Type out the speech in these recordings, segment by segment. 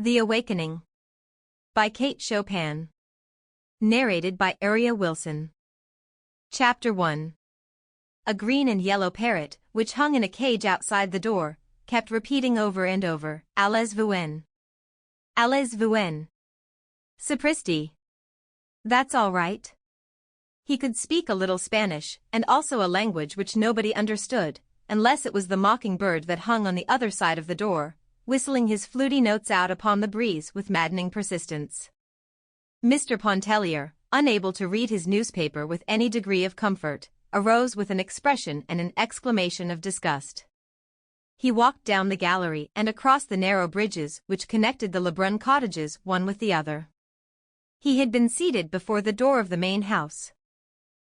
The Awakening by Kate Chopin. Narrated by Aria Wilson. Chapter 1. A green and yellow parrot, which hung in a cage outside the door, kept repeating over and over, Allez-vous-en. Allez-vous-en. Sapristi. That's all right. He could speak a little Spanish, and also a language which nobody understood, unless it was the mockingbird that hung on the other side of the door, whistling his fluty notes out upon the breeze with maddening persistence. Mr. Pontellier, unable to read his newspaper with any degree of comfort, arose with an expression and an exclamation of disgust. He walked down the gallery and across the narrow bridges which connected the Lebrun cottages one with the other. He had been seated before the door of the main house.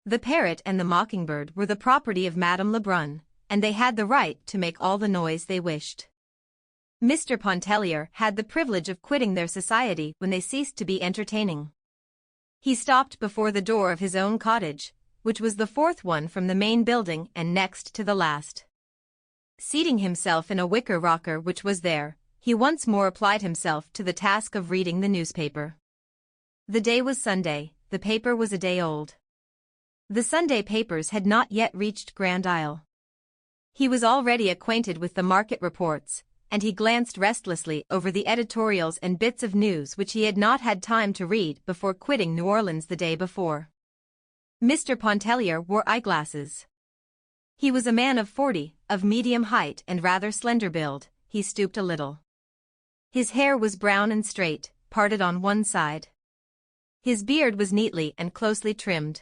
The parrot and the mockingbird were the property of Madame Lebrun, and they had the right to make all the noise they wished. Mr. Pontellier had the privilege of quitting their society when they ceased to be entertaining. He stopped before the door of his own cottage, which was the fourth one from the main building and next to the last. Seating himself in a wicker rocker which was there, he once more applied himself to the task of reading the newspaper. The day was Sunday, the paper was a day old. The Sunday papers had not yet reached Grand Isle. He was already acquainted with the market reports, and he glanced restlessly over the editorials and bits of news which he had not had time to read before quitting New Orleans the day before. Mr. Pontellier wore eyeglasses. He was a man of 40, of medium height and rather slender build. He stooped a little. His hair was brown and straight, parted on one side. His beard was neatly and closely trimmed.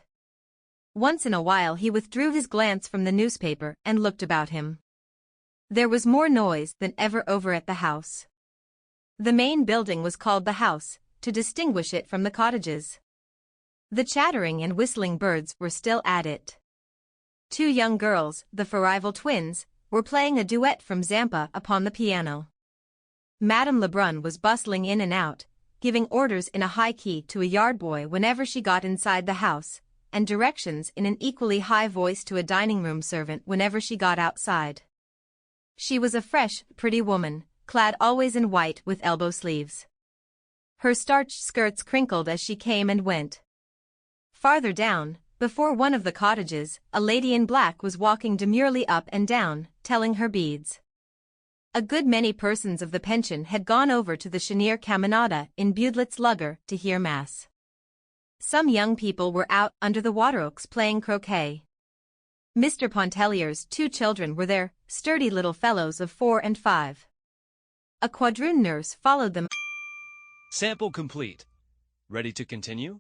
Once in a while he withdrew his glance from the newspaper and looked about him. There was more noise than ever over at the house. The main building was called the house, to distinguish it from the cottages. The chattering and whistling birds were still at it. Two young girls, the Farival twins, were playing a duet from Zampa upon the piano. Madame Lebrun was bustling in and out, giving orders in a high key to a yard boy whenever she got inside the house, and directions in an equally high voice to a dining-room servant whenever she got outside. She was a fresh, pretty woman, clad always in white with elbow sleeves. Her starched skirts crinkled as she came and went. Farther down, before one of the cottages, a lady in black was walking demurely up and down, telling her beads. A good many persons of the pension had gone over to the Chenier Caminada in Budlet's Lugger to hear mass. Some young people were out under the water oaks playing croquet. Mr. Pontellier's two children were there, sturdy little fellows of 4 and 5. A quadroon nurse followed them. Sample complete. Ready to continue?